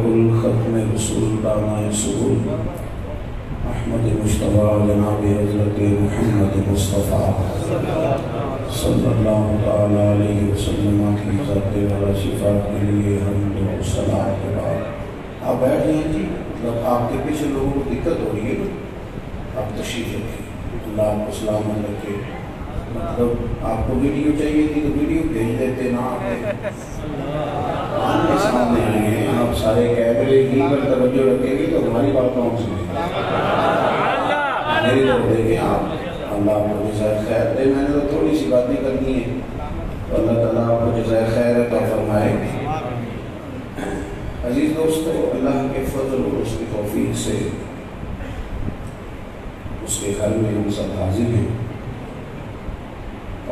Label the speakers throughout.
Speaker 1: کل ختم رسول دانائے سبل احمد مصطفیٰ جناب حضرت محمد مصطفیٰ صلی اللہ تعالیٰ علیہ وسلم کی ذات والا شفاعت کے لیے حمد و صلاۃ کے بعد آپ بیٹھ جائیں جی. مطلب آپ کے پیچھے لوگوں کو دقت ہو رہی ہے نا, آپ تشریف رکھیں. اللہ آپ کو سلامت رکھے. مطلب آپ کو ویڈیو چاہیے تھی تو ویڈیو بھیج دیتے نا, آپ کے سامنے آئے ہیں. آپ سارے کیمرے کی پر توجہ رکھیں گے تو ہماری بات کون سنیں گے. میری طرف دیکھیں آپ. اللہ آپ کو جزائے خیر دے. میں نے تو تھوڑی سی باتیں کرنی ہے تو اللہ تعالیٰ آپ کو جزائے خیر عطا فرمائے. عزیز دوستو, اللہ کے فضل اور اس کی توفیق سے اس کے گھر میں ہم سب حاضر ہیں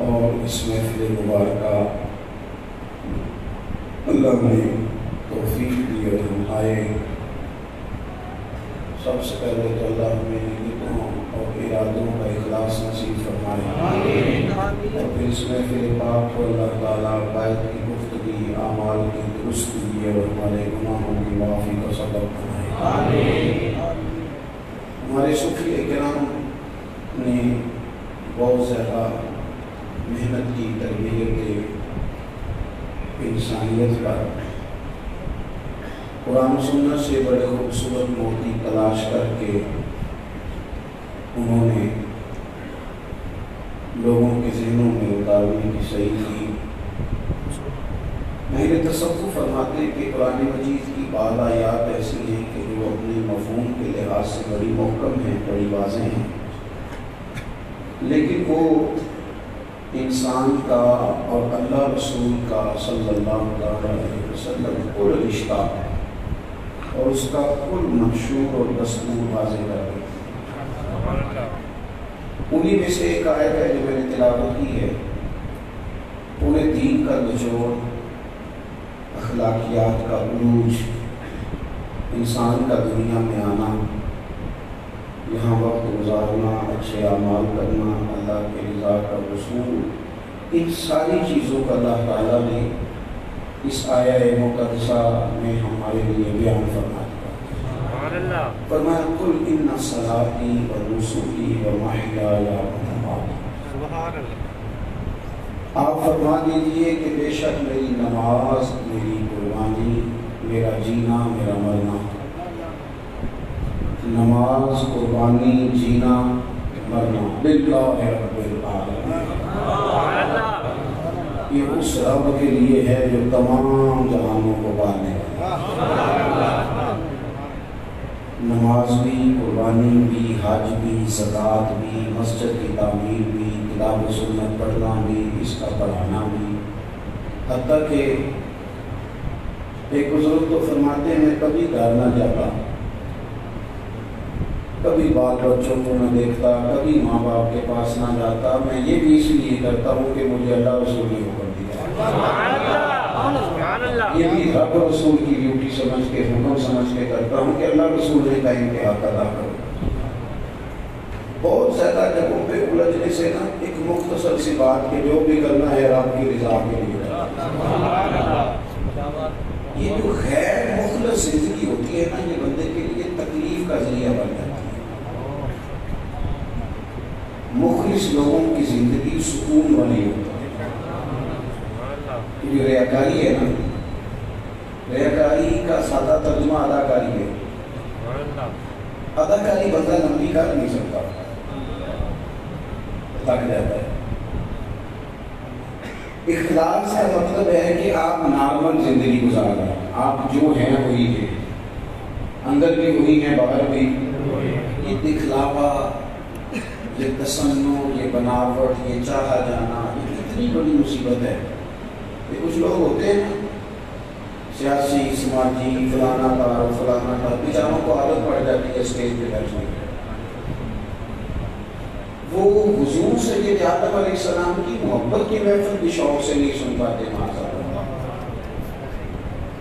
Speaker 1: اور اس محفل مبارکہ اللہ نے توفیق دی اور ہم آئے. سب سے پہلے تو اللہ ہمیں نیتوں اور ارادوں کا اخلاص نصیب فرمائے اور پھر اس محفل پاک کو اللہ تعالیٰ قائد کی گفتگی, اعمال کی درستگی اور ہمارے گناہوں کی معافی کا سبب بنائے. ہمارے صوفیہ کرام نے بہت زیادہ محنت کی تربیت انسانیت پر. قرآن و سنت سے بڑے خوبصورت موتی تلاش کر کے انہوں نے لوگوں کے ذہنوں میں اتارنے کی صحیح کی. ماہر تصوف فرماتے ہیں کہ قرآن مجید کی بعض آیات ایسی ہیں کہ جو اپنے مفہوم کے لحاظ سے بڑی محکم ہیں, بڑی واضح ہیں, لیکن وہ انسان کا اور اللہ رسول کا صلی اللہ علیہ وسلم کل رشتہ اور اس کا کل منشور اور دستور واضح کر رہے ہیں. انہی میں سے ایک آیت ہے جو میں نے تلاوت کی ہے. پورے دین کا نچوڑ, اخلاقیات کا عروج, انسان کا دنیا میں آنا, یہاں وقت گزارنا, اچھے اعمال کرنا, اللہ کے رضا کا وصول, ان ساری چیزوں کا اللہ تعالیٰ نے اس آیہ مقدسہ میں ہمارے لیے بیان فرما دیا. فرمایا قل ان صلاتی و نسکی و محیای و مماتی. آپ فرما دیجئے کہ بے شک میری نماز, میری قربانی, میرا جینا, میرا مرنا, نماز, قربانی, جینا, مرنا باللہ رب العالمین, یہ اس رب کے لیے ہے جو تمام جہانوں کو پالنے والا. نماز بھی, قربانی بھی, حج بھی, زکوٰۃ بھی, مسجد کی تعمیر بھی, کتاب و سنت پڑھنا بھی, اس کا پڑھانا بھی. حتیٰ کہ ایک بزرگ تو فرماتے ہیں میں کبھی گھر نہ جاتا, کبھی بال بچوں کو نہ دیکھتا, کبھی ماں باپ کے پاس نہ جاتا. میں یہ بھی اس لیے کرتا ہوں کہ مجھے اللہ رسول نے حکم دیا. یہ بھی رب رسول کی ڈیوٹی سمجھ کے, حکم سمجھ کے کرتا ہوں کہ اللہ رسول نے کہا ان کے حق ادا کرو. بہت زیادہ جگہوں پہ الجھنے سے نا ایک مختصر سی بات کہ جو بھی کرنا ہے رب کی رضا کے لیے. یہ جو غیر مخلص زندگی ہوتی ہے نا, یہ بندے کے لیے تکلیف کا ذریعہ بن جاتی ہے. مخلص لوگوں کی زندگی سکون والی ہوتی ہے. جو ریاکاری ہے نا, ریاکاری کا سادہ ترجمہ اداکاری ہے. اداکاری بندہ لمبی کر نہیں سکتا, تھک جاتا ہے. اخلاص کا مطلب ہے کہ آپ نارمل زندگی گزار رہے ہیں, آپ جو ہیں وہی ہیں, اندر بھی وہی ہیں, باہر بھی. یہ دکھلاوا, یہ تصنع, یہ بناوٹ, یہ چاہا جانا, یہ اتنی بڑی مصیبت ہے. یہ کچھ لوگ ہوتے ہیں نا سیاسی, سماجی, فلانا کار, فلانا کار, بیچاروں کو عادت پڑ جاتی ہے اسٹیج پہ بیٹھنے کی. وہ حضور سید آدم علیہ السلام کی محبت کی محفل بھی شوق سے نہیں سن پاتے.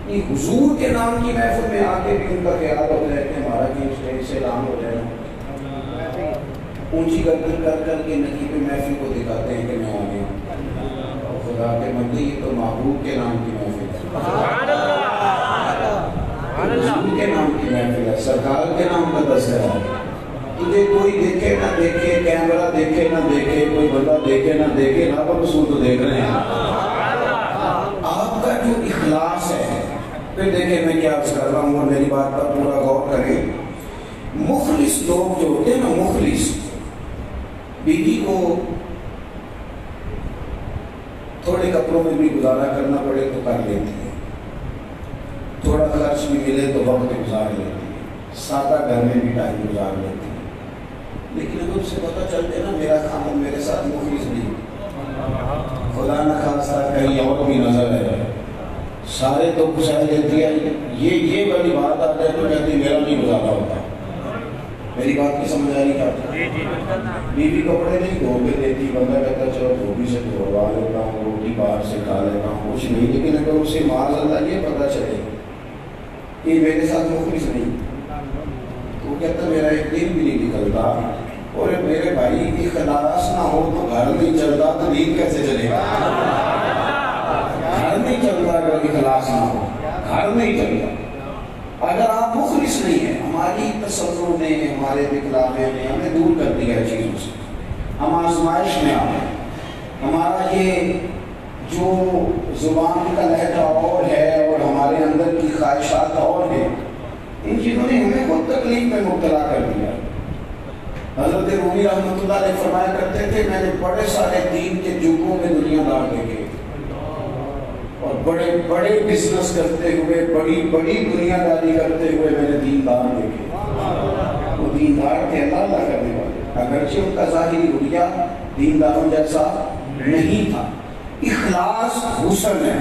Speaker 1: یہ حضور کے نام کی محفل میں آ کے بھی ان کا خیال ہوتا ہے کہ ہمارا کہیں اسٹیج سے اعلان ہو جائے. اونچی گردن کر کر کے نکی پہ محفل کو دکھاتے ہیں کہ میں آ گیا. خدا کے بندے, یہ تو محبوب کے نام کی محفل ہے. حضور کے نام کی محفل ہے، سرکار کے نام کا تذکرہ ہے۔ تجھے کوئی دیکھے نہ دیکھے، کیمرہ دیکھے نہ دیکھے، کوئی بندہ دیکھے نہ دیکھے، رب رسول تو دیکھ رہے ہیں۔ آپ کا جو اخلاص ہے، پھر دیکھیں میں کیا عرض کر رہا ہوں اور میری بات پر پورا غور کریں۔ مخلص لوگ جو ہوتے ہیں نا، مخلص، بیوی کو تھوڑے کپڑوں میں بھی گزارا کرنا پڑے تو کر لیتی ہے، تھوڑا خرچ بھی ملے تو وقت گزار لیتی ہے، سادہ گھر میں بھی ٹائم گزار لیتی ہے۔ لیکن اگر اسے پتہ چلتے نا میرا خامد میرے ساتھ مخلص نہیں، خدا نہ خاصہ کہیں اور بھی نظر ہے، سارے تو سہ لیتی ہے، یہ والی بات آ جائے تو کہتی میرا نہیں گزارا ہوتا۔ میری بات کی سمجھ آ رہی کیا؟ بیوی کپڑے نہیں دھو کے دیتی، بندہ کہتا چلو دھوبی سے دھووا لیتا ہوں، روٹی باہر سے کھا لیتا ہوں، کچھ نہیں۔ لیکن اگر اسے معاذ اللہ یہ پتہ چلے کہ میرے ساتھ مخلص نہیں، تو وہ کہتا میرا ایک دن بھی نہیں نکلتا۔ اور میرے بھائی اخلاص نہ ہو تو گھر نہیں چلتا، تو دین کیسے چلے گا؟ گھر نہیں چلتا اگر اخلاص نہ ہو، گھر نہیں چلتا۔ اگر آپ مخلص نہیں ہیں، ہماری تصور نے، ہمارے دکھلاوے نے ہمیں دور کر دیا ہے چیزوں سے، ہم آزمائش میں آ گئے۔ ہمارا یہ جو زبان کا لہجہ اور ہے اور ہمارے اندر کی خواہشات اور ہیں، ان چیزوں نے ہمیں خود تکلیف میں مبتلا کر دیا۔ حضرت رومی رحمۃ اللہ علیہ فرمایا کرتے تھے میں نے بڑے سارے دین کے جگوں میں دنیا دار دیکھے اور بڑے بڑے بزنس کرتے ہوئے، بڑی بڑی دنیا داری کرتے ہوئے میں نے دیندار دیکھے۔ وہ دیندار تھے اللہ کرنے والے، اگرچہ ان کا ظاہری رویہ دینداروں جیسا نہیں تھا۔ اخلاص حسن ہے،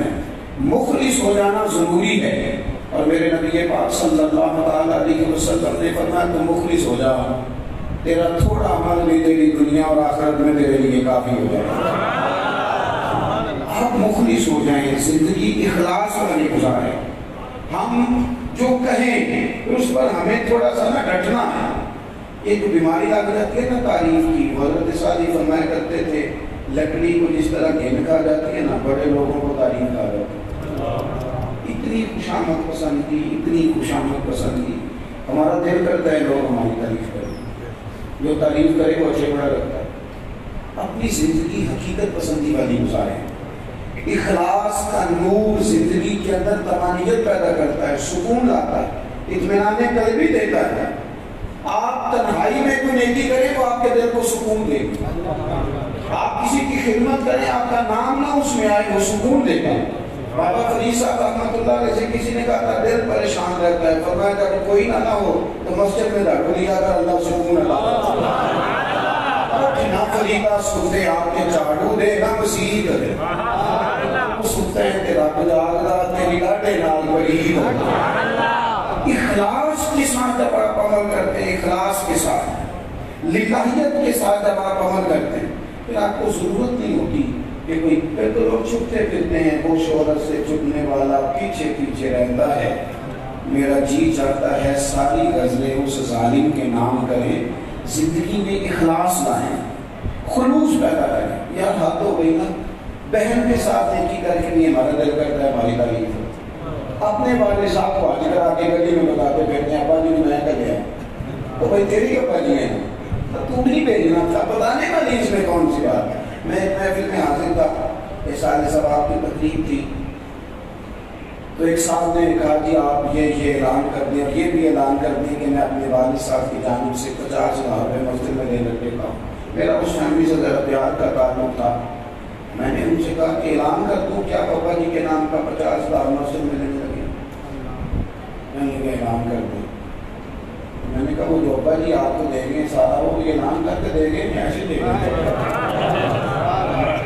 Speaker 1: مخلص ہو جانا ضروری ہے۔ اور میرے نبی پاک صلی اللہ علیہ وسلم نے فرمایا تو مخلص ہو جا، تیرا تھوڑا عمل بھی تیری دنیا اور آخرت میں تیرے لیے کافی ہو جائے۔ آپ مخلص ہو جائیں، زندگی اخلاص والی گزاریں۔ ہم جو کہیں اس پر ہمیں تھوڑا سا نہ ڈٹنا ہے۔ یہ جو بیماری لگ جاتی ہے نا تعریف کی، حضرت صادق فرمایا کرتے تھے لکڑی کو جس طرح گھن کھا جاتی ہے نا، بڑے لوگوں کو تعریف کھا جاتی ہے۔ اتنی خوشامد پسندی، اتنی خوشامد پسندی، ہمارا دل کرتا ہے لوگ ہماری تعریف کریں، جو تعریف کرے وہ اچھے بڑا لگتا ہے۔ اپنی زندگی حقیقت پسندی والی گزاریں۔ اخلاص کا نور زندگی کے اندر طمانینت پیدا کرتا ہے، سکون لاتا ہے، اطمینان قلبی دیتا ہے۔ آپ تنہائی میں کوئی نیکی کریں تو آپ کے دل کو سکون دے گا۔ آپ کسی کی خدمت کریں، آپ کا نام نہ اس میں آئے، وہ سکون دے گا۔ بابا فرید صاحب رحمۃ اللہ علیہ سے کسی نے کہا تھا دل پریشان رہتا ہے، فرمایا اگر کوئی نہ ہو تو مسجد میں جھاڑو دیا کر، اللہ سکون عطا نہ فریدا ستے آپ کے جھاڑو دے نہ مسیح کرے، ستے ہیں تیرا بجاگدہ تیری لاڈے نال بڑی ہو۔ اخلاص کے ساتھ جب آپ عمل کرتے ہیں، اخلاص کے ساتھ، للہیت کے ساتھ جب آپ عمل کرتے ہیں، پھر آپ کو ضرورت نہیں ہوتی کہ کوئی، پھر تو لوگ چھپتے پھرتے ہیں، وہ شہرت سے چھپنے والا پیچھے پیچھے رہتا ہے۔ میرا جی چاہتا ہے ساری غزلیں اس ظالم کے نام کریں، زندگی میں اخلاص لائیں، خلوص پیدا کریں۔ یار حد ہو گئی نا، بہن کے ساتھ نیکی کر کے نہیں ہمارا دل کرتا ہے ہماری تعریف ہو۔ اپنے والد صاحب کو حج کرا کے گلی میں بتاتے پھرتے ہیں ابا جی میں کر گیا، تو بھائی تیری ابا جی ہیں، تو نہیں بھیجنا تھا، بتانے والی اس میں کون سی بات ہے۔ میں ایک محفل میں حاضر تھا، احسان ثواب کی تقریب تھی، تو ایک صاحب نے کہا کہ آپ یہ اعلان کر دیں اور یہ بھی اعلان کر دیں کہ میں اپنے والد صاحب کی جانب سے 50,000 روپے مسجد میں دینے دیتا ہوں۔ میرا اس فیملی سے ذرا پیار کا تعلق تھا، میں نے ان سے کہا کہ اعلان کر دوں کیا بابا جی کے نام کا 50,000 مسجد میں دینے لگے؟ میں نے کہا اعلان کر دوں۔ میں نے کہا وہ جو ابا جی آپ کو دیں گے سارا وہ اعلان کر کے دیں گے، ایسے دیں گے؟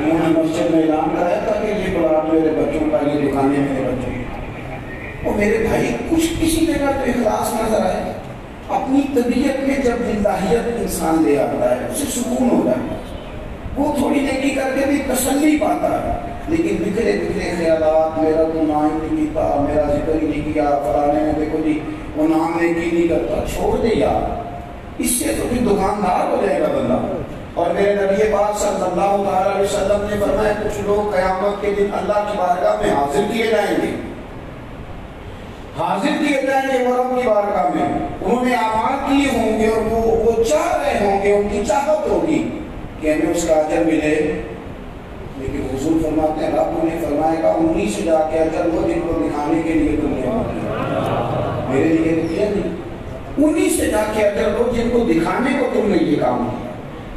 Speaker 1: انہوں نے مسجد میں اعلان کرایا تھا کہ یہ پلاٹ میرے بچوں کا، یہ دکانیں میرے بچوں کی۔ اور میرے بھائی کچھ کسی جگہ تو اخلاص نظر آئے۔ اپنی طبیعت میں جب للہیت انسان لے آتا ہے اسے سکون ہو جاتا ہے، وہ تھوڑی نیکی کر کے بھی تسلی پاتا ہے۔ لیکن بکھرے بکھرے خیالات، میرا تو نام نہیں کیتا، میرا ذکر ہی نہیں کیا، فلانے نے دیکھو جی وہ نام نیکی نہیں کرتا، چھوڑ دے یار، اس سے تو پھر دکاندار ہو جائے گا بندہ۔ اور میرے نبی پاک صلی اللہ علیہ وسلم نے فرمایا کچھ لوگ قیامت کے دن اللہ کی بارگاہ میں حاضر کیے جائیں گے، حاضر کیے جائیں گے رب کی بارگاہ میں، انہوں نے اعمال کیے ہوں گے اور وہ چاہ رہے ہوں گے، ان کی چاہت ہوگی کہ ہمیں اس کا اجر ملے، لیکن حضور فرماتے ہیں رب انہیں فرمائے گا انہی سے جا کے اجر وہ جن کو دکھانے کے لیے تم نے میرے لیے تو کیا نہیں، انہی سے جا کے اجر وہ جن کو دکھانے کو تم نے یہ کام کیا۔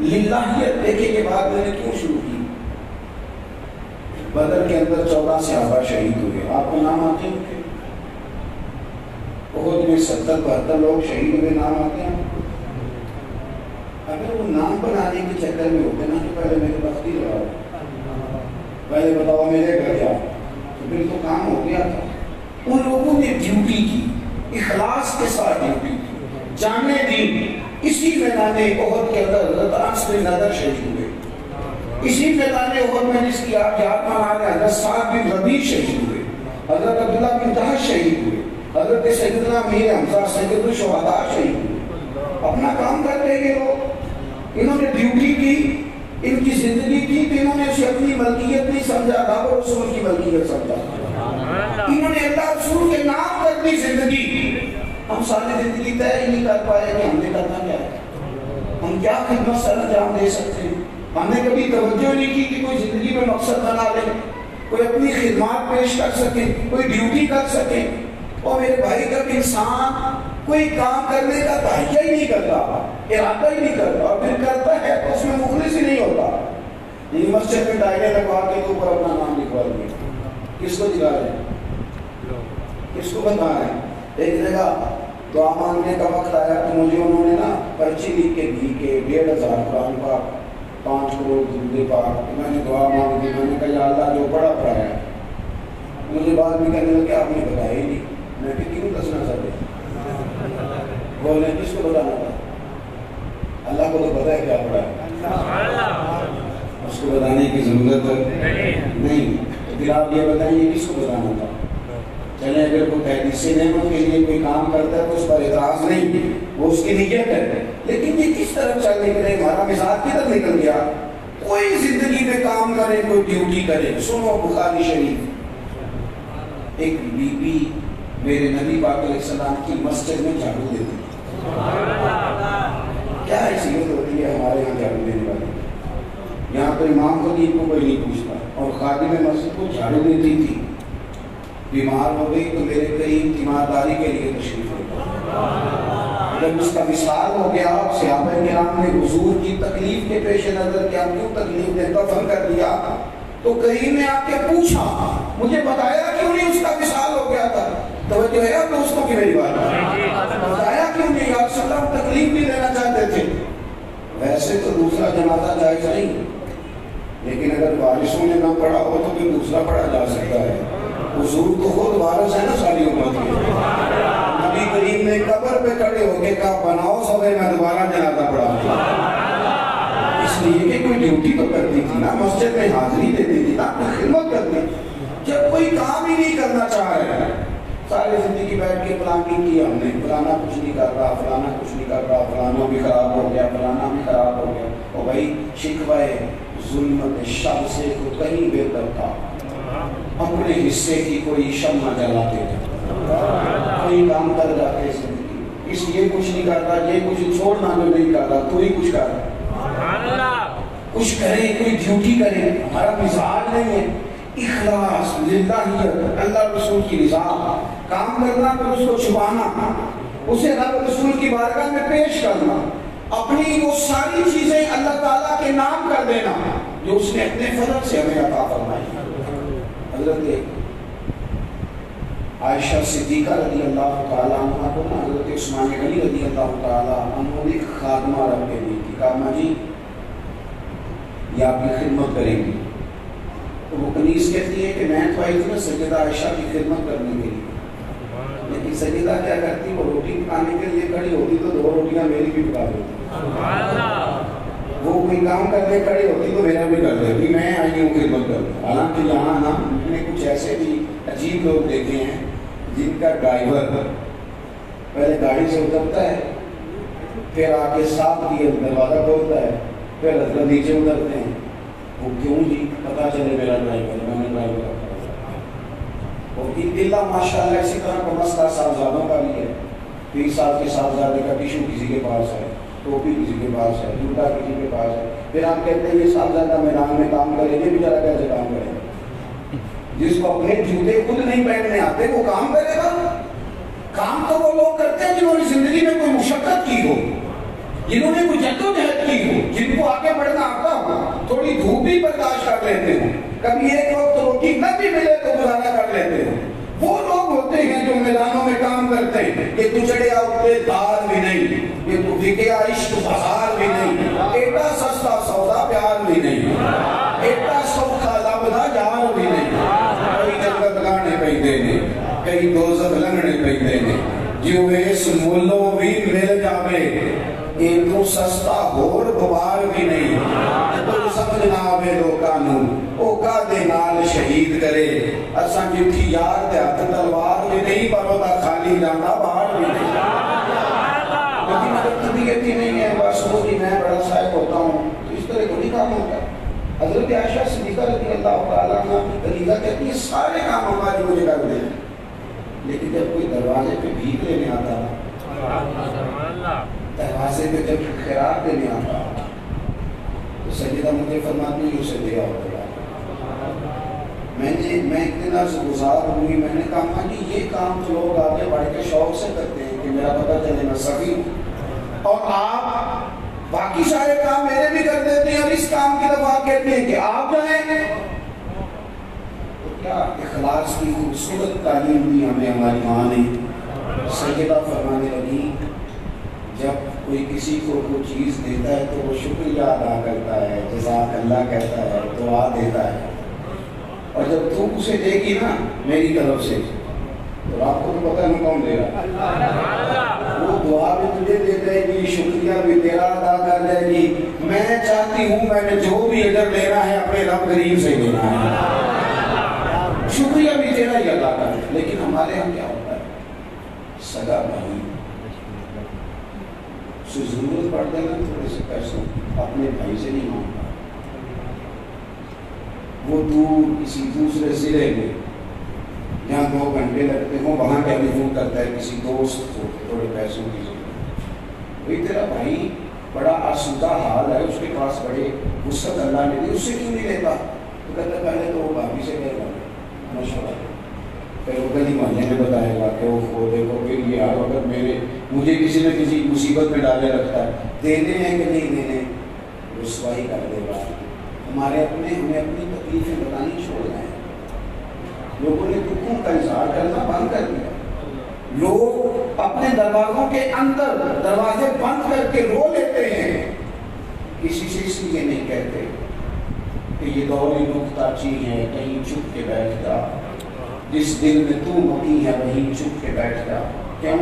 Speaker 1: للہیت دیکھیں کے بعد میں نے کیوں شروع کی؟ بدر کے اندر 14 صحابہ شہید ہوئے، آپ کو نام آتے ہیں؟ احد میں 70-72 لوگ شہید ہوئے، نام آتے ہیں؟ اگر وہ نام بنانے کے چکر میں ہوتے نا کہ پہلے میرے بختی لگاؤ، پہلے بتاؤ میرے گھر جاؤ، تو پھر تو کام ہو گیا تھا۔ ان لوگوں نے ڈیوٹی کی، اخلاص کے ساتھ ڈیوٹی کی، جانے دین۔ اسی میدان احد کے اندر حضرت انس بن نضر شہید ہوئے، اسی میدان احد میں جس کی آپ یاد منا رہے ہیں، حضرت سعد بن ربیع شہید ہوئے، حضرت عبداللہ بن جہش شہید ہوئے، حضرت سیدنا امیر حمزہ سید الشہداء شہید ہوئے۔ اپنا کام کرتے ہیں لوگ، انہوں نے ڈیوٹی کی، ان کی زندگی کی، تو انہوں نے اسے اپنی ملکیت نہیں سمجھا، رب اور رسول کی ملکیت سمجھا، انہوں نے اللہ رسول کے نام پر اپنی زندگی۔ ہم ساری زندگی طے ہی نہیں کر پائے کہ ہم نے کرنا کیا ہے، ہم کیا خدمت سر انجام دے سکتے ہیں۔ ہم نے کبھی توجہ نہیں کی کہ کوئی زندگی میں مقصد بنا لے، کوئی اپنی خدمات پیش کر سکے، کوئی ڈیوٹی کر سکے۔ اور میرے بھائی جب انسان کوئی کام کرنے کا تہیہ ہی نہیں کرتا، ارادہ ہی نہیں کرتا، اور پھر کرتا ہے تو اس میں مخلص ہی نہیں ہوتا۔ یہ مسجد میں ڈائرے لگوا کے اوپر اپنا نام لکھوا دیا، کس کو دکھا رہے ہیں، کس کو بتا رہے ہیں؟ ایک جگہ دعا مانگنے کا وقت آیا تو مجھے انہوں نے نا پرچی لکھ کے دی کہ 1500 قرآن پاک، 5 کروڑ درود پاک۔ میں نے دعا مانگ دی، میں نے کہا یا اللہ جو بڑا پڑھایا ہے۔ مجھے بعد میں کہنے لگے آپ نے بتایا ہی نہیں۔ میں کہ کیوں دسنا چاہتے؟ بولے کس کو بتانا تھا؟ اللہ کو تو پتا ہے کیا پڑھا ہے، اس کو بتانے کی ضرورت نہیں۔ پھر آپ یہ بتائیے کس کو بتانا تھا؟ چلیں اگر کوئی حدیث نعمت کے لیے کوئی کام کرتا ہے تو اس پر اعتراض نہیں، وہ اس کی نیت ہے، لیکن یہ کس طرف چل نکلے، ہمارا مزاج کدھر نکل گیا؟ کوئی زندگی میں کام کرے، کوئی ڈیوٹی کرے۔ سنو بخاری شریف، ایک بی بی میرے نبی پاک علیہ السلام کی مسجد میں جھاڑو دیتی تھی۔ کیا حیثیت ہوتی ہے ہمارے یہاں جھاڑو دینے والی؟ یہاں تو امام خطیب کو کوئی نہیں پوچھتا، اور خادم مسجد کو جھاڑو دیتی تھی۔ بیمار ہو گئی تو میرے قریب تیمارداری کے لیے تشریف لے، جب اس کا وصال ہو گیا، صحابہ کرام نے حضور کی تکلیف کے پیش نظر کیا کیوں تکلیف دے دفن کر دیا، تو قریب نے آ کے پوچھا، مجھے بتایا کیوں نہیں اس کا وصال ہو گیا تھا؟ توجہ ہے آپ دوستوں کی میری بات؟ بتایا کیوں نہیں؟ یا رسول اللہ تکلیف بھی دینا چاہتے تھے۔ ویسے تو دوسرا جنازہ جائز نہیں، لیکن اگر وارثوں نے نہ پڑھا ہو تو پھر دوسرا پڑھا جا سکتا ہے۔ حضور تو خود وارث ہے نا ساری امت کے۔ نبی کریم نے قبر پہ کھڑے ہو کے کہا بناؤ سب میں دوبارہ جنازہ پڑھا، اس لیے کہ کوئی ڈیوٹی تو کرتی تھی نا، مسجد میں حاضری دیتی تھی نا، کوئی خدمت کرتی تھی۔ جب کوئی کام ہی نہیں کرنا چاہ رہے ہیں، ساری زندگی بیٹھ کے پلاننگ کی ہم نے، فلانا کچھ نہیں کر رہا، فلانا کچھ نہیں کر رہا، فلانا بھی خراب ہو گیا، فلانا بھی خراب ہو گیا، اور بھائی شکوہ ظلمت شب سے تو کہیں بہتر تھا اپنے حصے کی کوئی شمع جلاتے تھے، کوئی کام کر جاتے زندگی، اس لیے کچھ نہیں کرتا، یہ کچھ چھوڑنا جو نہیں کرتا، تو ہی کچھ کر کچھ کرے، کوئی ڈیوٹی کرے۔ ہمارا مزاج نہیں ہے اخلاص، للہیت، اللہ رسول کی رضا، کام کرنا پھر اس کو چھپانا، اسے رب رسول کی بارگاہ میں پیش کرنا، اپنی وہ ساری چیزیں اللہ تعالیٰ کے نام کر دینا جو اس نے اپنے فضل سے ہمیں عطا فرمائی۔ حضرت عائشہ صدیقہ رضی اللہ تعالیٰ عنہ کو نا حضرت عثمان غنی رضی اللہ تعالیٰ عنہ نے خادمہ رکھ کے دی تھی، کہا ماں جی یہ آپ کی خدمت کریں گی۔ تو وہ کنیز کہتی ہے کہ میں تو آئی تھی نا سیدہ عائشہ کی خدمت کرنے کے لیے، لیکن سیدہ کیا کرتی، وہ روٹی پکانے کے لیے کھڑی ہوتی تو 2 روٹیاں میری بھی پکا دیتی، وہ کوئی کام کرنے کھڑی ہوتی تو میرا بھی کر دیتی، میں آئی ہوں خدمت کرتا۔ حالانکہ یہاں ہم نے کچھ ایسے بھی عجیب لوگ دیکھے ہیں جن کا ڈرائیور پہلے گاڑی سے اترتا ہے، پھر آ کے صاف کیے دروازہ کھولتا ہے، پھر حضرت نیچے اترتے ہیں۔ وہ کیوں جی؟ پتا چلے میرا ڈرائیور، میں نے ڈرائیور اللہ ماشاءاللہ اسی طرح کا مسئلہ صاحبزادوں کا بھی ہے. 20 سال کے صاحبزادے کا ٹیشو کسی کے پاس ہے, ٹوپی کسی کے پاس ہے, جوتا کسی کے پاس ہے. پھر آپ کہتے ہیں یہ صاحبزادہ میدان میں کام کرے, یہ بیچارہ کیسے کام کرے گا؟ جس کو اپنے جوتے خود نہیں پہننے آتے وہ کام کرے گا؟ کام تو وہ لوگ کرتے ہیں جنہوں نے زندگی میں کوئی مشقت کی ہو, جنہوں نے کوئی جدوجہد کی ہو, جن کو آگے بڑھنا آتا ہو, تھوڑی دھوپ بھی برداشت کر لیتے ہو, کبھی ایک وقت روٹی نہ بھی ملے تو گزارا کر لیتے ہو. وہ لوگ ہوتے ہیں جو میدانوں میں کام کرتے ہیں. یہ تجڑیا اٹھتے دار بھی نہیں, یہ تو بکیا عشق بہار بھی نہیں, ایٹا سستا سودا پیار بھی نہیں, ایٹا سوکھا لبدا جار بھی نہیں. کئی جنگت گانے پہ دینے, کئی دوزخ لنگنے پہ دینے, جو اس ملوں بھی مل جاوے یہ تو سستا ہور بوار بھی نہیں. تو سمجھنا آوے لوکانوں او کا دے نال شہید کرے, اساں جتھی یار تے ہاتھ تلوار بھی نہیں, پر وہ دا خالی جانا باہر بھی نہیں. لیکن اگر طبیعت ہی نہیں ہے بس وہ کہ میں بڑا صاحب ہوتا ہوں, تو اس طرح کوئی کام ہوتا ہے. حضرت عائشہ صدیقہ رضی اللہ تعالیٰ عنہ کی طریقہ کہتی ہے سارے کام ہماری مجھے کر دیں, لیکن جب کوئی دروازے پہ بھیک لینے آتا, دروازے پہ جب خیرات دینے آتا, تو سیدہ مجھے فرماتی ہے اسے دیا ہوگا. میں اتنا سے گزار ہوئی, میں نے کہا ماں جی یہ کام تو لوگ آگے بڑھ کے شوق سے کرتے ہیں کہ میرا پتہ چلے میں سخی ہوں, اور آپ باقی سارے کام میرے بھی کر دیتے ہیں, اور اس کام کی طرف آپ کہتے ہیں کہ آپ جائیں. تو کیا اخلاص کی خوبصورت تعلیم دی ہمیں ہماری ماں نے. سیدہ فرمانے لگی جب کوئی کسی کو کوئی چیز دیتا ہے تو وہ شکریہ ادا کرتا ہے, جزاک اللہ کہتا ہے, دعا دیتا ہے, اور جب تم اسے دے گی نا میری طرف سے تو آپ کو تو پتہ نہیں کون دے رہا. وہ دعا بھی تجھے دے جائے گی, شکریہ بھی تیرا ادا کر جائے گی. میں چاہتی ہوں میں نے جو بھی اجر لینا ہے اپنے رب کریم سے لینا ہے, شکریہ بھی تیرا ہی ادا کر. لیکن ہمارے ہم کیا ہوتا ہے, سگا بھائی سے ضرورت پڑ جائے نا تھوڑے سے پیسوں, اپنے بھائی سے نہیں مانگتا. وہ دور کسی دوسرے ضلع میں جہاں 2 گھنٹے لگتے ہوں وہاں ٹیلی فون کرتا ہے کسی دوست کو تھوڑے پیسوں کی ضرورت. بھائی تیرا بھائی بڑا آسودہ حال ہے, اس کے پاس بڑے وسعت اللہ نے دی, اس سے کیوں نہیں لیتا؟ تو کہتا پہلے تو وہ بھابھی سے کہے گا مشورہ, پھر وہ گلی محلے میں بتائے گا کہ وہ دیکھو پھر یہ یار اگر مجھے کسی نہ کسی مصیبت میں ڈالے رکھتا ہے, دینے ہیں کہ نہیں دینے, رسوائی کر دے گا. ہمیں اپنی تکلیفیں بتانی چھوڑ گئے. لوگوں نے دکھوں کا اظہار کرنا بند کر دیا. لوگ اپنے دروازوں کے اندر دروازے بند کر کے رو لیتے ہیں, کسی سے اس لیے نہیں کہتے کہ یہ دوری نکتہ چی ہے, کہیں چھپ کے بیٹھ جا, جس دل میں تو مکی ہے وہیں چھپ کے بیٹھ جا. کیوں؟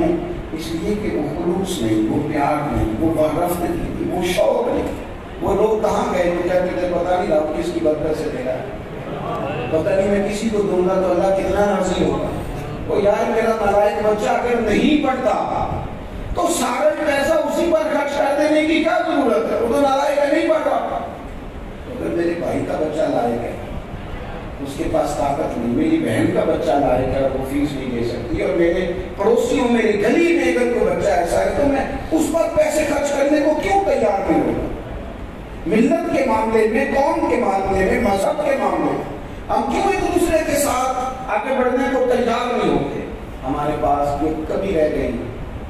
Speaker 1: اس لیے کہ وہ خلوص نہیں, وہ پیار نہیں, وہ برفت نہیں, وہ شوق نہیں. وہ لوگ کہاں گئے تو کہتے تھے پتہ نہیں رب کس کی برکت سے دے رہا ہے, پتہ نہیں میں کسی کو دوں گا تو اللہ کتنا راضی ہوگا. وہ یار میرا نالائق بچہ اگر نہیں پڑھتا تو سارا پیسہ اسی پر خرچ کر دینے کی کیا ضرورت ہے, وہ تو نالائق ہے نہیں پڑھ رہا. اگر میرے بھائی کا بچہ لائق ہے, اس کے پاس طاقت نہیں, میری بہن کا بچہ لائق ہے, وہ فیس نہیں دے سکتی, اور میرے پڑوسیوں میری گلی میں اگر کوئی بچہ ایسا ہے تو میں اس پر پیسے خرچ کرنے کو کیوں تیار نہیں ہوں. ملت کے معاملے میں, قوم کے معاملے میں, مذہب کے معاملے میں ہم کیوں ایک دوسرے کے ساتھ آگے بڑھنے کو تیار نہیں ہوتے. ہمارے پاس جو کمی رہ گئی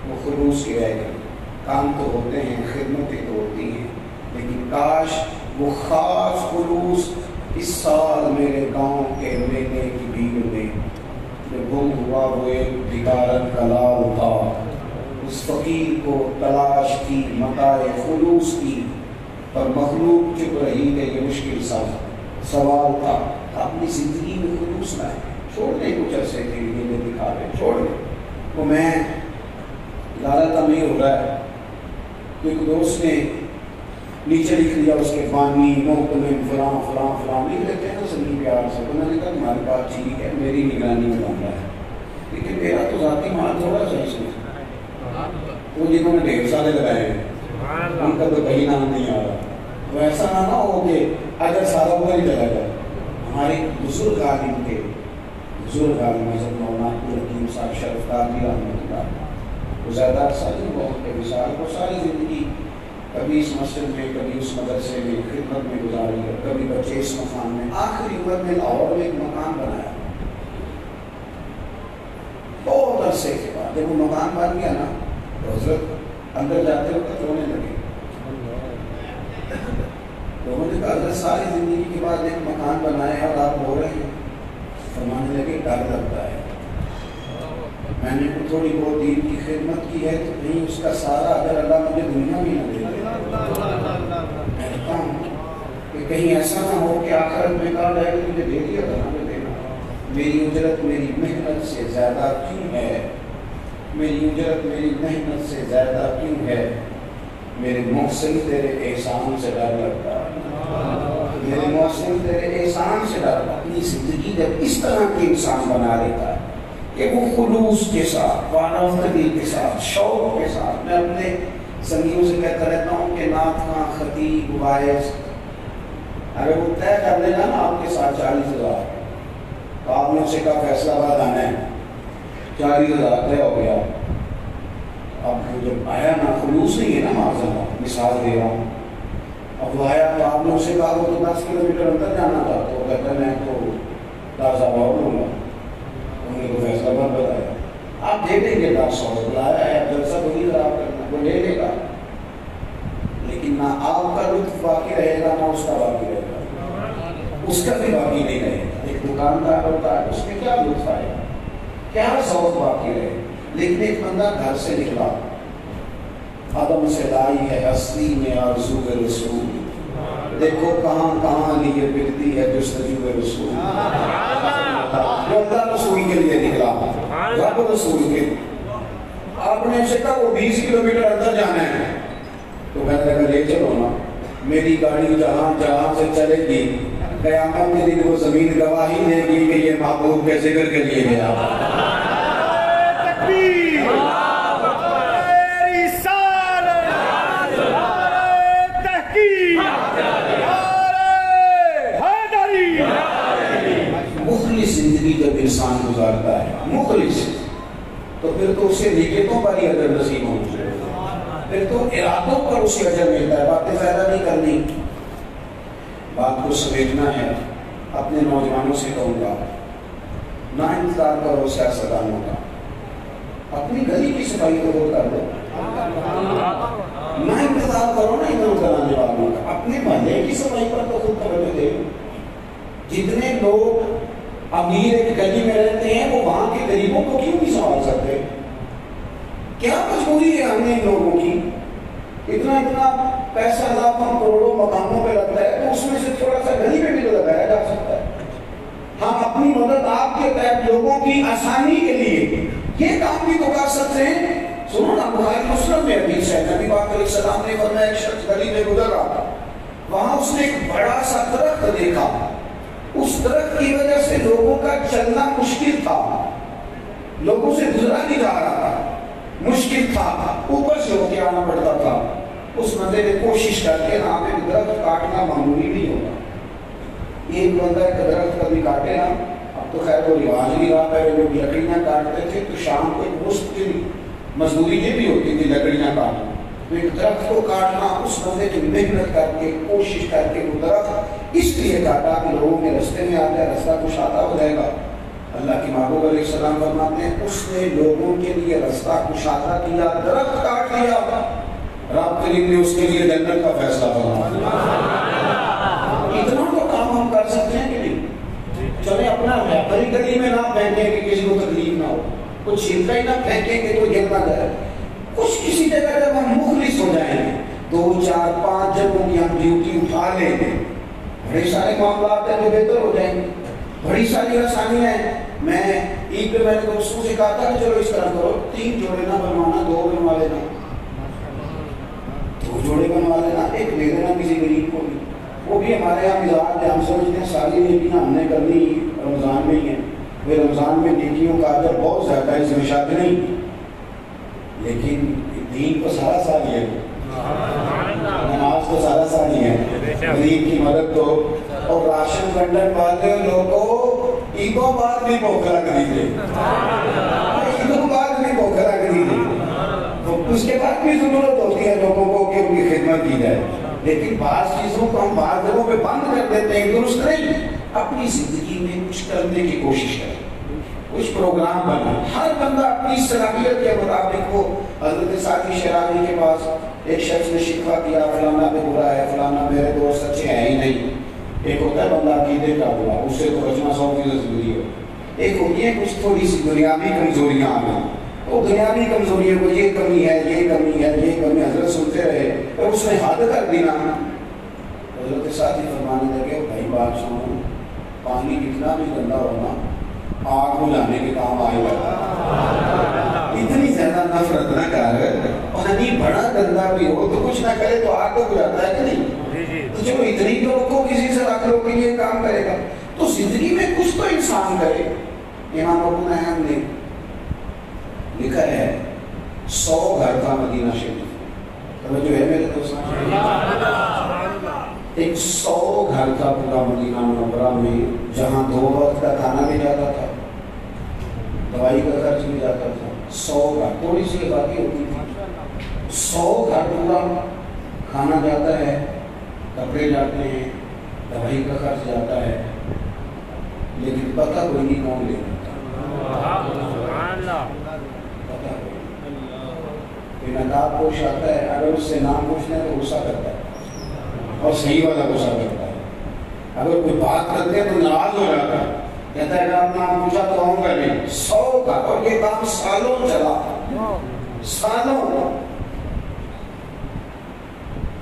Speaker 1: وہ خلوص کی رہ گئی. کام تو ہوتے ہیں, خدمتیں تو ہوتی ہیں, لیکن کاش وہ خاص خلوص اس سال میرے گاؤں کے میلے کی بھیڑ میں جو گم ہوا وہ ایک بھکارن کا لال تھا, اس فقیر کو تلاش کی متاع خلوص کی, پر مخلوق چپ رہی کہ یہ مشکل سا سوال تھا. اپنی زندگی میں خلوص لائے, چھوڑ دیں کچھ عرصے کے لیے دکھاوے, چھوڑ دیں. تو میں لالت امیر ہو رہا ہے, ایک دوست نے نیچے لکھ لیا اس کے بانی محتمم فلاں فلاں فلاں لکھ لیتے ہیں نا سبھی پیار سے. تو میں نے کہا تمہاری بات ٹھیک ہے, میری نگرانی میں بن رہا ہے, لیکن میرا تو ذاتی مال تھوڑا سا اس میں. وہ جنہوں نے 1.5 سال لگائے ہیں ان کا تو کہیں نام نہیں آ رہا. تو ایسا نہ ہو کہ اگر سارا ادھر ہی چلا جائے. ہمارے بزرگ عالم کے بزرگ عالم حضرت مولانا عبدالحکیم صاحب شرفقادری رحمۃ اللہ وہ زیادہ سالی بہت کے مثال کو ساری زندگی کبھی اس مسجد میں کبھی اس مدرسے میں خدمت میں گزاری ہے، کبھی بچے اس مکان میں، آخری عمر میں لاہور میں ایک مکان بنایا بہت عرصے کے بعد۔ جب وہ مکان بن گیا نا تو حضرت اندر جاتے وقت رونے لگے، لوگوں نے کہا حضرت ساری زندگی کے بعد ایک مکان بنایا اور آپ ہو رہے ہیں، فرمانے لگے ڈر لگتا ہے، میں نے تھوڑی بہت دین کی خدمت کی ہے تو کہیں اس کا سارا اگر اللہ مجھے دنیا بھی نہ دے دے، میں کہتا ہوں کہ کہیں ایسا نہ ہو کہ آخرت میں کہا جائے کہ مجھے دے دیا تھا نہ دینا، میری اجرت میری محنت سے زیادہ کیوں ہے، میری اجرت میری محنت سے زیادہ کیوں ہے، میرے محسن تیرے احسان سے ڈر لگتا ہے، میرے محسن تیرے احسان سے ڈر لگتا ہے۔ اپنی زندگی جب اس طرح کے انسان بنا لیتا ہے کہ وہ خلوص کے ساتھ، وانفتگی کے ساتھ، شوق کے ساتھ، میں اپنے سنگیوں سے کہتا رہتا ہوں کہ نعت خواں، خطیب، واعظ اگر وہ طے کر لینا نا آپ کے ساتھ 40,000 تو آپ نے اسے کہا فیصلہ آباد آنا ہے، 40,000 طے ہو گیا۔ اب وہ جب آیا نا، خلوص نہیں ہے نا، معذرت مثال دے رہا ہوں، اب وہ آیا تو آپ نے اسے کہا وہ تو 10 کلومیٹر اندر جانا تھا، تو وہ کہتا ہے میں تو تازہ بہت لوں گا، انہوں نے کو فیصلہ بند بتایا، آپ دے دیں گے 10,000 بلایا ہے، جلسہ وہی خراب کرنا، وہ لے لے گا، لیکن نہ آپ کا لطف باقی رہے گا نہ اس کا باقی رہے گا، اس کا بھی باقی نہیں رہے گا۔ ایک دکاندار ہوتا ہے، اس میں کیا لطف آئے گا، کیا ذوق باقی رہے، لیکن ایک بندہ گھر سے نکلا، عدم سے لائی ہے ہستی میں آرزو رسول، دیکھو کہاں کہاں لیے بکتی ہے جستجو رسول، جو اللہ رسول کے لیے نکلا، رب رسول کے، آپ نے اسے کہا وہ 20 کلومیٹر اندر جانا ہے، تو میں نے کہا لے چلو نا، میری گاڑی جہاں جہاں سے چلے گی قیامت کے دن وہ زمین گواہی دے گی کہ یہ محبوب کے ذکر کے لیے گیا۔ مخلص زندگی جب انسان گزارتا ہے، مخلص، تو پھر تو اسے نیتوں پر ہی اجر نصیب ہوتی ہے، پھر تو ارادوں پر اسے اجر ملتا ہے، باتیں زیادہ نہیں کرنی، بات کو سمیٹنا ہے۔ اپنے نوجوانوں سے کہوں گا نہ انتظار کرو سیاستدانوں کا، اپنی گلی کی صفائی تو خود کر لو، نہ انتظار کرو نا ادھر ادھر آنے والوں کا، اپنے محلے کی صفائی پر تو خود توجہ دے۔ جتنے لوگ امیر ایک گلی میں رہتے ہیں وہ وہاں کے غریبوں کو کیوں نہیں سنبھال سکتے؟ کیا مجبوری ہے ہم نے ان لوگوں کی؟ اتنا پیسہ لاکھوں کروڑوں مقاموں پہ لگتا ہے تو اس میں سے تھوڑا سا گلی میں بھی تو لگایا جا سکتا ہے۔ ہم اپنی مدد آپ کے تحت لوگوں کی آسانی کے لیے یہ کام بھی تو کر سکتے ہیں۔ سنو نا، بخاری مسلم میں حدیث ہے، نبی پاک علیہ السلام نے فرمایا ایک شخص گلی میں گزر رہا تھا، وہاں اس نے ایک بڑا سا درخت دیکھا، اس درخت کی وجہ سے لوگوں کا چلنا مشکل تھا، لوگوں سے گزرا نہیں جا رہا تھا، مشکل تھا، اوپر سے ہو کے آنا پڑتا تھا۔ اس بندے نے کوشش کر کے ہاں ایک درخت کاٹنا معمولی نہیں ہوتا، ایک بندہ ایک درخت کبھی کاٹے نا، اب تو خیر وہ رواج نہیں رہا، پہلے لوگ لکڑیاں کاٹتے تھے تو شام کو ایک مشکل مزدوری یہ بھی ہوتی تھی لکڑیاں کاٹنا، تو ایک درخت کو کاٹنا اس بندے کی محنت کر کے کوشش کر کے وہ درخت اس لیے کاٹا کہ لوگوں کے رستے میں آ جائے، رستہ کشادہ ہو جائے گا۔ اللہ کی محبوب علیہ السلام فرماتے ہیں اس نے لوگوں کے لیے رستہ کشادہ کیا، درخت کاٹ لیا، رب کریم نے اس کے لیے جنت کا فیصلہ فرمایا۔ اتنا تو کام ہم کر سکتے ہیں کہ نہیں؟ چلے اپنا بڑی گلی میں نہ پھینکیں کہ کسی کو تکلیف نہ ہو، کچھ چھلکا ہی نہ پھینکیں کہ کوئی گر نہ جائے، کچھ کسی جگہ جب ہم مخلص ہو جائیں گے، 2 4 5 جگہوں کی ہم ڈیوٹی اٹھا لیں گے، بڑے سارے معاملات ہیں جو بہتر ہو جائیں گے، بڑی ساری آسانیاں ہیں۔ میں عید پہ میں نے دوستوں سے کہا تھا کہ چلو اس طرح کرو، 3 جوڑے نہ بنوانا، 2 بنوا لینا، 2 جوڑے بنوا لینا، ایک دے دینا کسی غریب کو بھی۔ وہ بھی ہمارے یہاں مزاج ہے، ہم سمجھتے ہیں ساری نیکیاں ہم نے کرنی رمضان میں ہی ہیں، وہ رمضان میں نیکیوں کا اجر بہت زیادہ ہے، اس میں شک نہیں، لیکن دین تو سارا سال ہی ہے، نماز تو سارا سال ہی ہے، غریب کی مدد تو، اور راشن بنڈن والے لوگوں عیدوں بعد بھی بھوک لگ دیجیے، عیدوں بعد بھی بھوک لگ دیجیے، تو اس کے بعد بھی ضرورت ہوتی ہے لوگوں کو کہ ان کی خدمت کی جائے، لیکن بعض چیزوں کو ہم بعض جگہوں پہ بند کر دیتے ہیں، درست نہیں۔ اپنی زندگی میں کچھ کرنے کی کوشش کریں، کچھ پروگرام بنائیں، ہر بندہ اپنی صلاحیت کے مطابق۔ وہ حضرت ساقی شیرازی کے پاس ایک شخص نے شکوہ کیا فلانا پہ برا ہے، فلانا میرے دوست اچھے ہیں ہی نہیں۔ ایک ہوتا ہے بندہ عقیدے کا برا، اس سے تو بچنا 100% ضروری ہے۔ ایک ہوتی ہے کچھ تھوڑی سی دنیاوی کمزوریاں آنا، وہ دنیاوی کمزوریوں کو یہ کمی ہے، یہ کمی ہے، یہ کمی، حضرت سنتے رہے اور اس نے حد کر دینا۔ حضرت ساتھی فرمانے لگے بھائی بات سنو، پانی کتنا بھی گندا ہونا آگ کو لانے کے کام آئے گا، اتنی زیادہ نفرت نہ کر، پانی بڑا گندا بھی ہو تو کچھ نہ کرے تو آگ کو بجھاتا ہے کہ نہیں؟ تو چلو اتنی تو رکھو، کسی سے رکھ لو کہ یہ کام کرے گا۔ تو زندگی میں کچھ تو انسان کرے۔ امام ابو نعیم نے لکھا ہے 100 گھر کا مدینہ شریف، توجہ ہے میرے دوستوں، ایک 100 گھر کا پورا مدینہ منورہ میں، جہاں 2 وقت کا کھانا بھی جاتا تھا، دوائی کا خرچ بھی جاتا تھا۔ 100 گھر، تھوڑی سی آبادی ہوتی تھی، 100 گھر پورا کھانا جاتا ہے، کپڑے جاتے ہیں، دوائی کا خرچ جاتا ہے، لیکن پتہ کوئی نہیں کون لے جاتا، پتہ کوئی نقاب پوش آتا ہے، اگر اس سے نام پوچھنا ہے تو غصہ کرتا ہے اور صحیح والا غصہ کرتا ہے، اگر کوئی بات کرتے ہیں تو ناراض ہو جاتا ہے، کہتا ہے کہ آپ نام پوچھا تو آؤں گا نہیں۔ 100 کا، اور یہ کام سالوں چلا، سالوں۔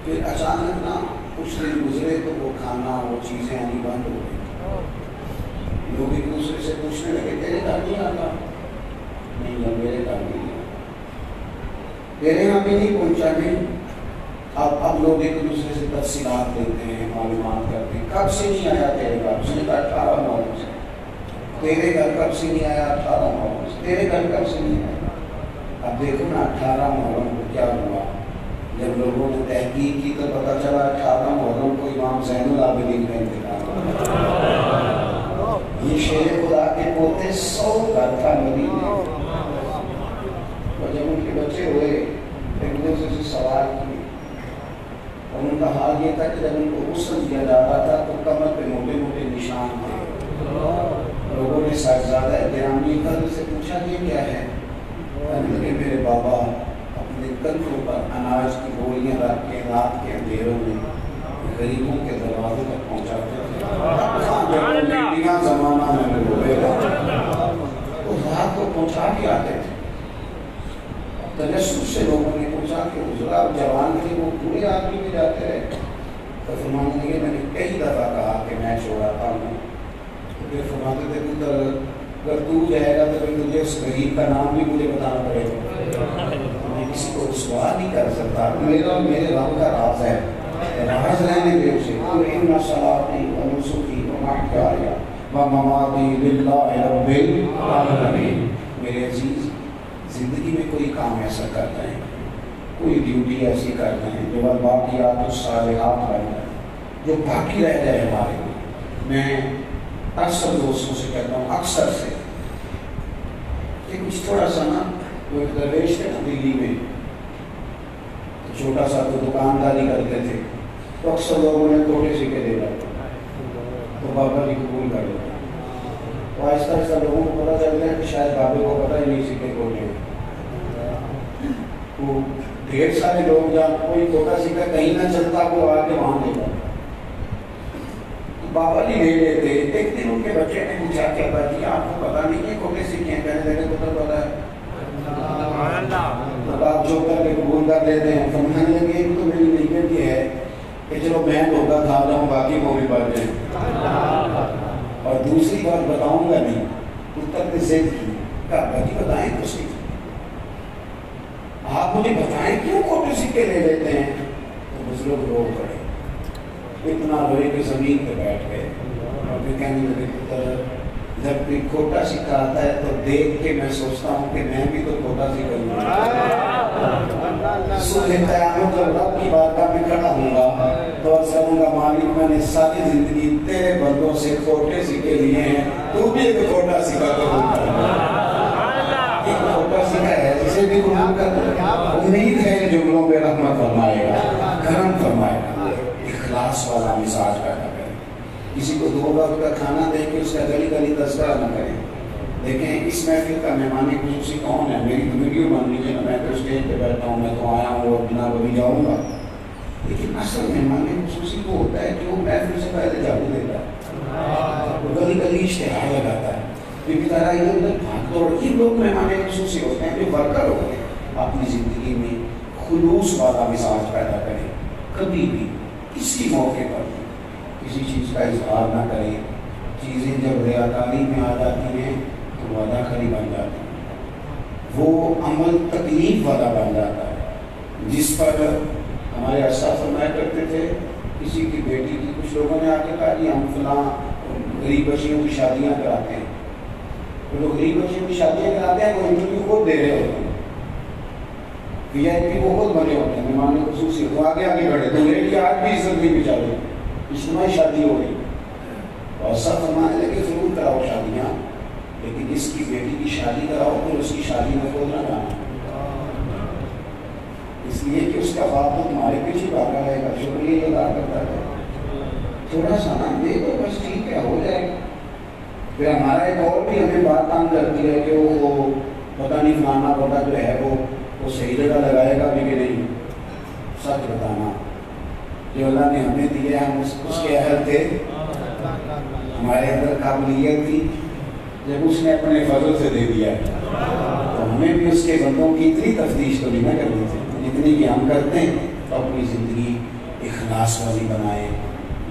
Speaker 1: پھر اچانک نا کچھ دن گزرے تو وہ کھانا، وہ چیزیں آنی بند ہو گئی۔ لوگ ایک دوسرے سے پوچھنے لگے تیرے گھر نہیں آتا؟ نہیں، میرے گھر نہیں آتا، تیرے یہاں بھی نہیں پہنچا؟ نہیں۔ اب لوگ ایک دوسرے سے تفصیلات دیتے ہیں، معلومات کرتے ہیں، کب سے نہیں آیا تیرے گھر؟ اس نے کہا 18 محرم سے۔ تیرے گھر کب سے نہیں آیا؟ 18 محرم سے۔ تیرے گھر کب سے نہیں آیا؟ اب دیکھو نا 18 محرم کو کیا ہوا، جب لوگوں نے تحقیق کی تو پتہ چلا 18 محرم کو امام زین العابدین کا انتقال۔ یہ شیر خدا کے پوتے 100 گھر کا مدینہ، اور جب ان کے بچے ہوئے ایک دوسرے سے سوال کیے، اور ان کا حال یہ تھا کہ جب ان کو غسل دیا جاتا تھا تو کمر پہ موٹے موٹے نشان تھے۔ لوگوں نے صاحبزادہ گرامی قدر سے پوچھا یہ کیا ہے؟ کہنے لگے میرے بابا اپنے کندھوں پر اناج کی گولیاں رکھ کے رات کے اندھیروں میں غریبوں کے دروازے تک پہنچاتے تھے۔ زمانہ میں ہوئے تو رات کو پہنچا کے آتے تھے۔ تجسس سے لوگوں نے پوچھا کہ حضور آپ جوان تھے، وہ پورے آدمی میں جاتے رہے؟ تو فرمانے لگے میں نے کئی دفعہ کہا کہ میں چھوڑاتا ہوں، تو پھر فرماتے تھے پتر اگر تو جائے گا تو پھر تجھے اس غریب کا نام بھی مجھے بتانا پڑے گا، میں کسی کو رسوا نہیں کر سکتا، میرا اور میرے رب کا راز ہے، راز رہنے دے اسے۔ ان صلاتی و نسکی و محیای و مماتی للہ رب العالمین۔ میرے عزیز، زندگی میں کوئی کام ایسا کرتے ہیں، کوئی ڈیوٹی ایسی کرتے ہیں جو باقیات الصالحات بن جائے، جو باقی رہ جائے ہمارے لیے۔ میں اکثر دوستوں سے کہتا ہوں، اکثر سے، کہ کچھ تھوڑا سا نا، وہ ایک درویش تھے نا دلی میں، چھوٹا سا تو دکانداری کرتے تھے، تو اکثر لوگوں نے چھوٹے سکے دے رہا تو بابا جی قبول کر لیتے، تو آہستہ آہستہ لوگوں کو پتہ چل گیا کہ شاید بابے کو پتہ ہی نہیں سکے کوٹے، تو ڈھیر سارے لوگ جب کوئی چھوٹا سکہ کہیں نہ چلتا وہ آ کے وہاں لے جاتا، بابا جی لے لیتے۔ ایک دن ان کے بچے نے پوچھا کہ ابا جی آپ کو پتہ نہیں ہے چھوٹے سکے ہیں؟ کہنے لگے پتہ ہے، تو آپ جو کر کے قبول کر لیتے ہیں۔ سمجھنے لگے ایک تو میری نیت یہ ہے کہ چلو میں دھوکہ کھا جاؤں، باقی وہ بھی بڑھ جائیں، اور دوسری بات بتاؤں گا نہیں۔ اتر نے ضد کی، کہا ابا جی بتائیں تو صحیح، آپ مجھے بتائیں کیوں چھوٹے سکے لے لیتے ہیں؟ تو بزرگ رو پڑے، اتنا روئے کہ زمین پہ بیٹھ گئے، اور پھر کہنے لگے پتر جب کوئی کھوٹا سکہ آتا ہے تو دیکھ کے میں سوچتا ہوں کہ میں بھی تو کھوٹا سکہ لوں، صبح قیامت جب رب کی بارگاہ میں کھڑا ہوں گا تو عرض کروں گا مالک میں نے ساری زندگی تیرے بندوں سے کھوٹے سکے لیے ہیں، تو بھی ایک کھوٹا سکا قبول کر، ایک کھوٹا سکا ہے جسے بھی قبول کر، امید ہے جملوں پہ رحمت فرمائے گا، کرم فرمائے گا، اخلاص والا مزاج پیدا کرے، کسی کو 2 وقت کا کھانا دے کے اس کا گلی گلی تذکرہ نہ کرے۔ دیکھیں اس محفل کا مہمان خصوصی کون ہے؟ میری تو ویڈیو بن رہی ہے، میں تو اسٹیج پہ بیٹھا ہوں، میں تو آیا ہوں اور بنا کبھی جاؤں گا، لیکن اصل مہمان خصوصی وہ ہوتا ہے جو محفل سے پہلے جاگو دیتا ہے، وہ گلی گلی اشتہار لگاتا ہے، کیونکہ طرح ادھر ادھر بھاگ دوڑ، یہ لوگ مہمان خصوصی ہوتے ہیں جو ورکر ہوتے ہیں۔ اپنی زندگی میں خلوص والا مزاج پیدا کریں، کبھی بھی کسی موقع پر کسی چیز کا اظہار نہ کریں، چیزیں جب ریاکاری میں آ جاتی ہیں تو وہ اداکاری بن جاتی ہے، وہ عمل تکلیف والا بن جاتا ہے، جس پر ہمارے اساتذہ فرمایا کرتے تھے، کسی کی بیٹی کی کچھ لوگوں نے آ کے کہا کہ ہم فلاں غریب بچیوں کی شادیاں کراتے ہیں، وہ لوگ غریب بچیوں کی شادیاں کراتے ہیں، وہ انٹرویو خود دے رہے ہوتے ہیں، وی آئی پی وہ خود بنے ہوتے ہیں، مہمان خصوصی تو آگے آگے بڑھے، تو میرے لیے آج بھی عزت نہیں بچارے، اجتماعی شادی ہو گئی، اور سب فرمانے لگے ضرور کراؤ شادیاں، لیکن اس کی بیٹی کی شادی کراؤ پھر اس کی شادی میں خود نہ جانا، اس لیے کہ اس کا باپ تو تمہارے پیچھے بھاگا رہے گا، شکریہ ادا کرتا ہے، تھوڑا سا نا دے دو بس، ٹھیک ہے ہو جائے گا۔ پھر ہمارا ایک اور بھی ہمیں بات کام کرتی ہے کہ وہ پتہ نہیں فلانا پتہ جو ہے وہ صحیح جگہ لگائے گا بھی کہ نہیں، سچ بتانا جو اللہ نے ہمیں دیا ہم اس کے اہل تھے، ہمارے اندر قابلیت تھی، جب اس نے اپنے فضل سے دے دیا تو ہمیں بھی اس کے بندوں کی اتنی تفتیش تو نہیں نہ کرنی تھی جتنی کہ ہم کرتے ہیں، تو اپنی زندگی اخلاص والی بنائیں،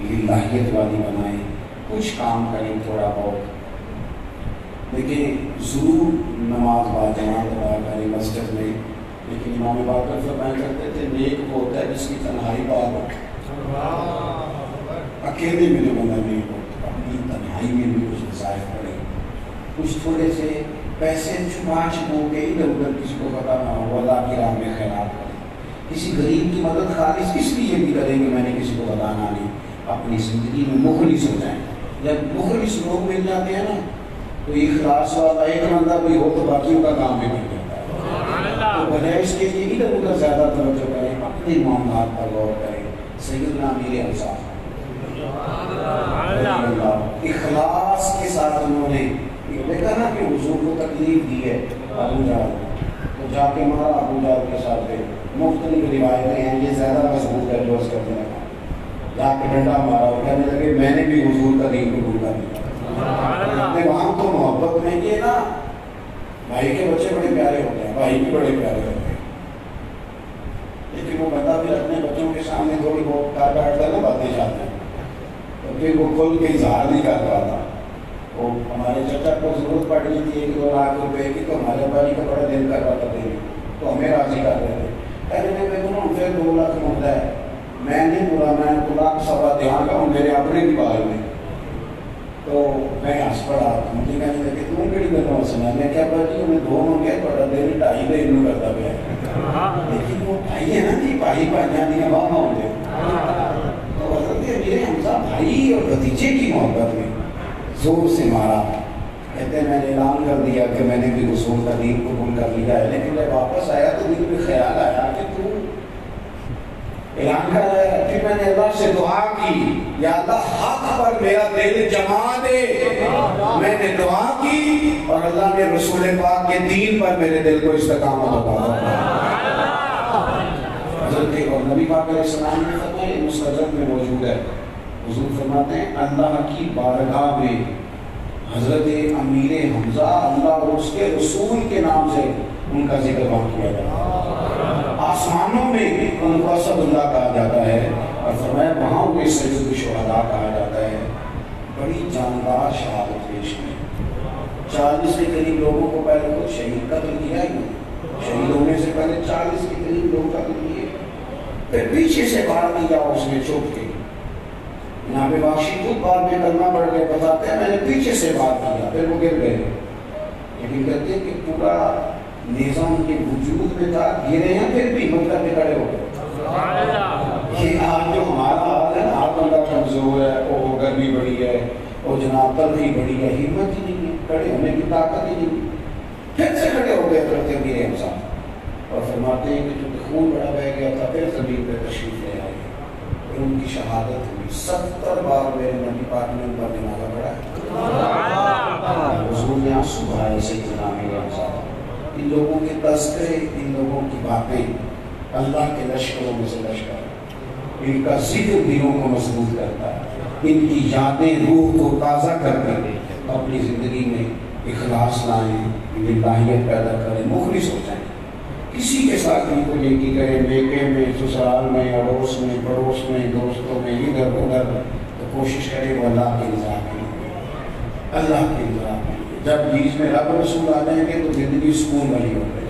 Speaker 1: للہیت والی بنائیں، کچھ کام کریں تھوڑا بہت، دیکھیں ضرور نماز باجماعت ادا کریں مسجد میں، لیکن امام باقر فرمایا کرتے تھے نیک وہ ہوتا ہے جس کی تنہائی بات ہو، اکیلے میں جو بندہ نیک ہوتا ہے اپنی تنہائی میں بھی کچھ وظائف کرے، کچھ تھوڑے سے پیسے چھپا چھپو کے ادھر ادھر کسی کو پتہ نہ ہو، اللہ کی راہ میں خیرات کریں، کسی غریب کی مدد خالص اس لیے بھی کریں کہ میں نے کسی کو بتانا نہیں، اپنی زندگی میں مخلص ہو جائیں، جب مخلص لوگ مل جاتے ہیں نا تو اخلاص والا ایک بندہ کوئی ہو تو باقیوں کا کام بھی مل جاتا ہے، تو بجائے اس کے لیے ادھر ادھر زیادہ توجہ کریں، اپنے معاملات پر غور کریں۔ سیدنا امیر حمزہ اخلاص کے ساتھ انہوں نے دیکھا نا کہ حضور کو تکلیف دی ہے ابو جہل، تو جا کے مارا ابو جہل کے ساتھ، مختلف روایتیں ہیں، یہ زیادہ مضبوط ہے جو اس کرنے لگا، جا کے ڈنڈا مارا اور کہنے لگے میں نے بھی حضور کا دین قبول کر لیا۔ وہاں تو محبت میں یہ نا بھائی کے بچے بڑے پیارے ہوتے ہیں، بھائی بھی بڑے پیارے ہوتے ہیں، لیکن وہ بندہ پھر اپنے بچوں کے سامنے تھوڑی بہت کار بیٹھتا ہے نا باتیں چاہتے ہیں، تو پھر وہ کھل کے اظہار نہیں کر پاتا۔ وہ ہمارے چچا کو ضرورت پڑ رہی تھی 1-2 لاکھ روپے کی، تو ہمارے بھائی کا بڑا دل کر رہا تھا دینے، تو ہمیں راضی کر رہے تھے، کہنے لگے انہوں سے 2 لاکھ ملتا ہے، میں نہیں بولا، میں 2 لاکھ سوا دھیان کا ہوں میرے اپنے کی بارے میں، تو میں ہنس پڑا، مجھے کہنے لگے تم کہڑی گلوں سنا، میں کیا بھائی انہیں 2 منگے بڑا دل 2.5 دے انہوں کرتا پیا، لیکن وہ بھائی ہے نا جی، بھائی بھائیاں دیا وہاں ہوتے، تو حضرت امیر حمزہ بھائی اور بھتیجے کی محبت میں زور سے مارا، کہتے ہیں میں نے اعلان کر دیا کہ میں نے بھی رسول کا دین قبول کر لیا ہے، لیکن جب واپس آیا تو دل میں خیال آیا کہ تو اعلان کر رہا ہے، پھر میں نے اللہ سے دعا کی یا اللہ حق پر میرا دل جما دے، میں نے دعا کی اور اللہ نے رسول پاک کے دین پر میرے دل کو استقامت عطا فرمایا۔ حضرت اور نبی پاک علیہ السلام نے فرمایا مستدرک میں موجود ہے، حضور فرماتے ہیں اللہ کی بارگاہ میں حضرت امیر حمزہ اللہ اور اس کے رسول کے نام سے ان کا ذکر وہاں کیا جاتا ہے، آسمانوں میں ان کو اسد اللہ کہا جاتا ہے، اور فرمایا وہاں کوئی سید الشہداء کہا جاتا ہے۔ بڑی جاندار شہادت پیش میں 40 کے قریب لوگوں کو پہلے خود شہید قتل کیا ہی نہیں، شہید ہونے سے پہلے 40 کے قریب لوگ قتل کیے، پھر پیچھے سے بار دیا اس نے چھپ کے، یہاں پہ بخشی خود بعد میں کرنا پڑ گئے، بتاتے ہیں میں نے پیچھے سے بات کیا، پھر وہ گر گئے، لیکن کہتے ہیں کہ پورا نظام کے وجود میں تھا، گرے ہیں پھر بھی مطلب پہ کھڑے ہو گئے۔ یہ آج جو ہمارا حال ہے نا، آپ بندہ کمزور ہے، وہ گرمی بڑی ہے، وہ جناب تلخی بڑی ہے، ہمت ہی نہیں ہے، کھڑے ہونے کی طاقت ہی نہیں ہے، پھر سے کھڑے ہو گئے حضرت امیر اعظم اور فرماتے ہیں کہ چونکہ خون بڑا بہہ گیا تھا، پھر زمین پہ تشریف لے آئے اور ان کی شہادت ہوئی۔ 70 بار میرے نبی پاک نے ان پر جنازہ پڑھا ہے۔ حضور نے آنسو بہائے سیدنا امیر اعظم۔ ان لوگوں کے تذکرے، ان لوگوں کی باتیں اللہ کے لشکروں میں سے لشکر، ان کا ذکر دلوں کو مضبوط کرتا ہے، ان کی یادیں روح کو تازہ کر کر اپنی زندگی میں اخلاص لائیں، للہیت پیدا کریں، مخلص ہو جائیں، کسی کے ساتھ ان کو نیکی کریں، میکے میں، سسرال میں، اڑوس میں، پڑوس میں، دوستوں میں، ادھر ادھر، تو کوشش کریں وہ اللہ کی رضا کے لیے، اللہ کی رضا کے لیے۔ جب بیچ میں رب رسول آ جائیں گے تو زندگی سکون والی ہو گئی،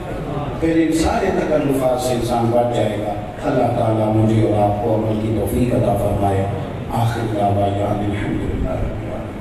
Speaker 1: پھر ان سارے تکلفات سے انسان بچ جائے گا۔ اللہ تعالیٰ مجھے اور آپ کو عمل کی توفیق عطا فرمائے۔ آخر دعوانا الحمدللہ رب العالمین۔